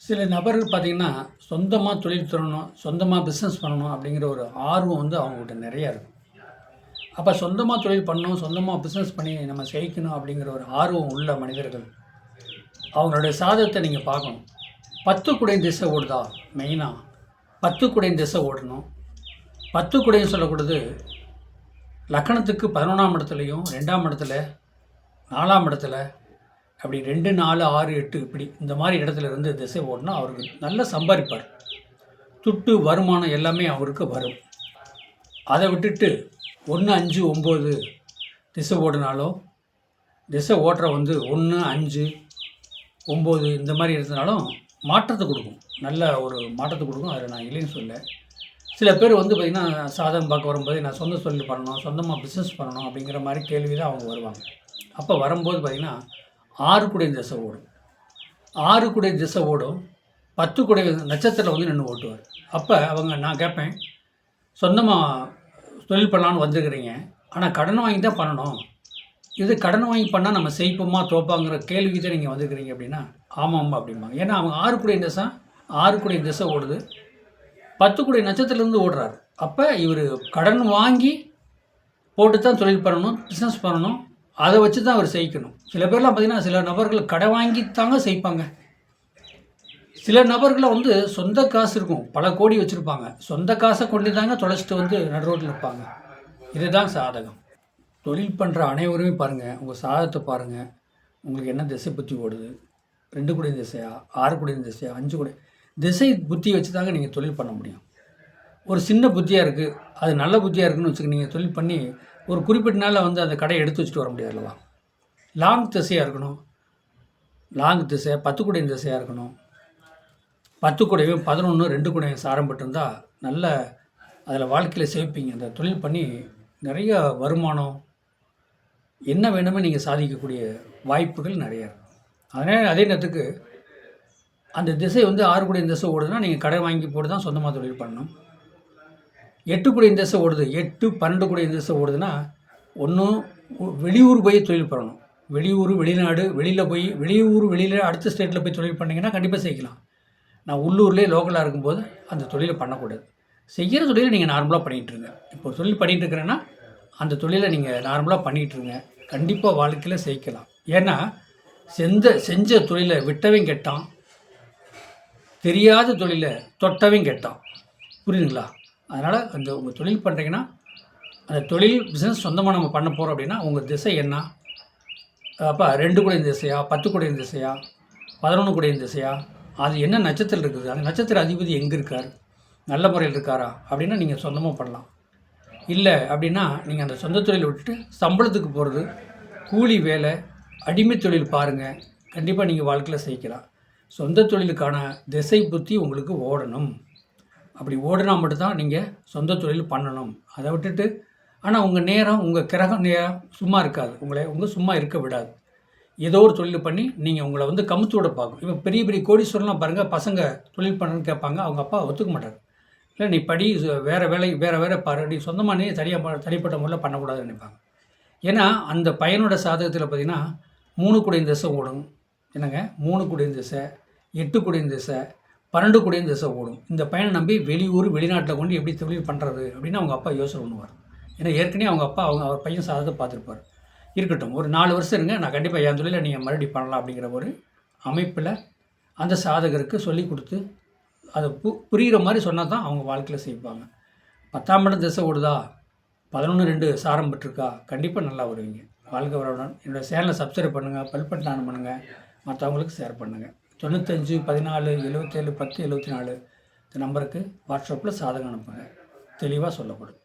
சில நபர்கள் பார்த்தீங்கன்னா, சொந்தமா தொழில் தொடங்கணும், சொந்தமா பிசினஸ் பண்ணணும் அப்படிங்கிற ஒரு ஆர்வம் வந்து அவங்ககிட்ட நெறைய இருக்கும். அப்ப சொந்தமா தொழில் பண்ணணும், சொந்தமா பிசினஸ் பண்ணி நம்ம ஜெயிக்கணும் அப்படிங்கிற ஒரு ஆர்வம் உள்ள மனிதர்கள், அவங்களுடைய சாதகத்த நீங்க பார்க்கணும். 10 குடையின் திசை ஓடுதா? மெயினா 10 குடையின் திசை ஓடணும். 10 குடைன்னு சொல்லக்கூடாது, லக்னத்துக்கு 11ஆம் இடத்துலயும், 2ஆம் இடத்துல, 4ஆம் இடத்துல அப்படி 2, 4, 6, 8 இப்படி இந்த மாரி இடத்துல இருந்து திசை ஓடுனா அவருக்கு நல்லா சம்பாரிப்பார். துட்டு, வருமானம் எல்லாமே அவருக்கு வரும். அத விட்டுட்டு 1, 5, 9 திசை ஓடுனாலும், திசை ஓட்டுற வந்து 1, 5, 9 இந்த மாரி எடுத்தனாலும் மாற்றத்த குடுக்கும். நல்ல ஒரு மாற்றத்த குடுக்கும். அதில நான் இல்லைன்னு சொல்லல. சில பேர் வந்து பார்த்தீங்கன்னா, சாதகம் பார்க்க வரும்போது நான் சொந்த தொழில் பண்ணணும், சொந்தமா பிசினஸ் பண்ணணும் அப்படிங்கிற மாரி கேள்வி தான் அவங்க வருவாங்க. அப்ப வரும்போது பார்த்தீங்கன்னா, 6 குடை திசை ஓடும். 6 குடை திசை ஓடும். 10 குடை நட்சத்திரத்தில வந்து நின்னு ஓட்டுவார். அப்ப நான் கேட்பேன், சொந்தமா தொழில் பண்ணலான்னு வந்துருக்கிறீங்க. ஆனா கடன் வாங்கி தான் பண்ணணும். இது கடன் வாங்கி பண்ணா நம்ம ஜெயிப்போமா, தோப்பாங்கிற கேள்விக்கு தான் நீங்க வந்துருக்கிறீங்க அப்படின்னா, ஆமாம்மா அப்படிம்பாங்க. ஏன்னா அவங்க 6 குடை திசை 6 குடை திசை ஓடுது. 10 குடை நட்சத்திரத்திலேருந்து ஓடுறாரு. அப்ப இவரு கடன் வாங்கி போட்டு தான் தொழில் பண்ணணும், பிசினஸ் பண்ணணும். அத வச்சு தான் அவர் ஜெயிக்கணும். சில பேர்லாம் பார்த்தீங்கன்னா, சில நபர்கள் கடன் வாங்கி தாங்க ஜெயிப்பாங்க. சில நபர்கள வந்து சொந்த காசு இருக்கும். பல கோடி வச்சிருப்பாங்க. சொந்த காச கொண்டு தாங்க தொலைச்சிட்டு வந்து நடு ரோட்ல நிப்பாங்க. இதுதான் சாதகம். தொழில் பண்ற அனைவருமே பாருங்க, உங்க சாதகத்த பாருங்க. உங்களுக்கு என்ன திசை புத்தி ஓடுது? 2 குடை திசையா? 6 குடை திசையா? 5 குடை திசை புத்தி வச்சு தாங்க நீங்க தொழில் பண்ண முடியும். ஒரு சின்ன புத்தியா இருக்கு. அது நல்ல புத்தியா இருக்குன்னு வச்சுக்க நீங்க தொழில் பண்ணி ஒரு குறிப்பிட்ட நாள்ல வந்து அந்த கடைய எடுத்து வச்சுட்டு வர முடியாது அல்லவா? லாங் திசையா இருக்கணும். லாங் திசை 10 குடையின் திசையா இருக்கணும். 10 குடையும் 11, 2 குடையும் சாரம் பெற்றிருந்தா, நல்ல அதில வாழ்க்கையில ஜெயிப்பீங்க. அந்த தொழில் பண்ணி நெறைய வருமானம், என்ன வேணுமோ நீங்க சாதிக்கக்கூடிய வாய்ப்புகள் நெறைய இருக்கு. அதே நேரத்துக்கு அந்த திசை வந்து 6 குடையின் திசை ஓடுதுன்னா, நீங்க கடன் வாங்கி போட்டு தான் சொந்தமா தொழில் பண்ணணும். 8 குடையின் திசை ஓடுது. 8, 12 குடையின் திசை ஓடுதுன்னா, ஒண்ணும் வெளியூர் போய் தொழில் பண்ணணும். வெளியூர், வெளிநாடு, வெளியில அடுத்த ஸ்டேட்ல போய் தொழில் பண்ணீங்கன்னா, கண்டிப்பா ஜெயிக்கலாம். நான் உள்ளூர்லயே லோக்கலா இருக்கும்போது, அந்த தொழில பண்ணக்கூடாது. செய்யற தொழில நீங்க நார்மலா பண்ணிட்டு இருங்க. இப்போ ஒரு தொழில் பண்ணிட்டு இருக்கிறேன்னா, அந்த தொழில நீங்க நார்மலா பண்ணிட்டு இருங்க. கண்டிப்பா வாழ்க்கையில ஜெயிக்கலாம். ஏன்னா, செஞ்ச தொழில விட்டவன் கெட்டான். தெரியாத தொழில தொட்டவன் கெட்டான். புரியுதுங்களா? அதனால உங்க தொழில் பண்றீங்கன்னா, அந்த தொழில் பிசினஸ் சொந்தமா நம்ம பண்ண போறோம் அப்படின்னா, உங்க திசை என்ன? அப்ப 2 குடையின் திசையா? 10 குடையின் திசையா? 11 குடையின் திசையா? அது என்ன நட்சத்திரம் இருக்குது? அந்த நட்சத்திர அதிபதி எங்க இருக்கார்? நல்ல முறையில் இருக்காரா? அப்படின்னா நீங்க சொந்தமா பண்ணலாம். இல்ல அப்படின்னா, நீங்க அந்த சொந்த தொழில விட்டுட்டு சம்பளத்துக்கு போறது, கூலி வேலை, அடிமை தொழில் பாருங்க. கண்டிப்பா நீங்க வாழ்க்கையில ஜெயிக்கலாம். சொந்த தொழிலுக்கான திசை புத்தி உங்களுக்கு ஓடணும். அப்படி ஓடுனா மட்டும் தான் நீங்க சொந்த தொழில் பண்ணணும். அத விட்டுட்டு ஆனா உங்க நேரம், உங்க கிரகம் நேரம் சும்மா இருக்காது. உங்கள சும்மா இருக்க விடாது. ஏதோ ஒரு தொழில் பண்ணி நீங்க உங்கள வந்து கமுத்தி விட பார்க்கும். இப்ப பெரிய பெரிய கோடீஸ்வரன்லாம் பாருங்க, பசங்க தொழில் பண்ணணும்னு கேட்பாங்க. அவங்க அப்பா ஒத்துக்க மாட்டாரு. இல்ல நீ படி, வேற வேலை வேற பாரு. நீ சொந்தமா நீ தனிப்பட்ட முறையில பண்ணக்கூடாதுன்னு நினைப்பாங்க. ஏன்னா, அந்த பையனோட சாதகத்தில பார்த்தீங்கன்னா, 3 குடையின் திசை ஓடும். என்னங்க 3 குடையின் திசை, 8 குடையின் திசை, 12 குடையின் திசை ஓடும். இந்த பையன நம்பி வெளியூர், வெளிநாட்ல கொண்டு எப்படி தொழில் பண்றது? அப்படின்னு அவங்க அப்பா யோசனை பண்ணுவாரு. ஏன்னா ஏற்கனவே அவங்க அப்பா அவர் பையன் சாதகத்த பார்த்துருப்பாரு. இருக்கட்டும், ஒரு 4 வருஷம் இருங்க. நான் கண்டிப்பா என் தொழில நீங்க மறுபடியும் பண்ணலாம் அப்படிங்கிற ஒரு அமைப்பில அந்த சாதகருக்கு சொல்லிக் குடுத்து, அது புரியிற மாரி சொன்னா தான் அவங்க வாழ்க்கையில ஜெயிப்பாங்க. 10ஆம் இடம் திசை ஓடுதா? 11, 2 சாரம் பெற்றிருக்கா? கண்டிப்பா நல்லா வருவீங்க. வாழ்க வளமுடன். என்னோட சேனல சப்ஸ்கிரைப் பண்ணுங்க, பெல் பட்டன் ஆன் பண்ணுங்க. மத்தவங்களுக்கு ஷேர் பண்ணுங்க. 95 14 77 10 74 இந்த நம்பருக்கு வாட்ஸ்அப்ல சாதகம் அனுப்புங்க. தெளிவா சொல்லப்படும்.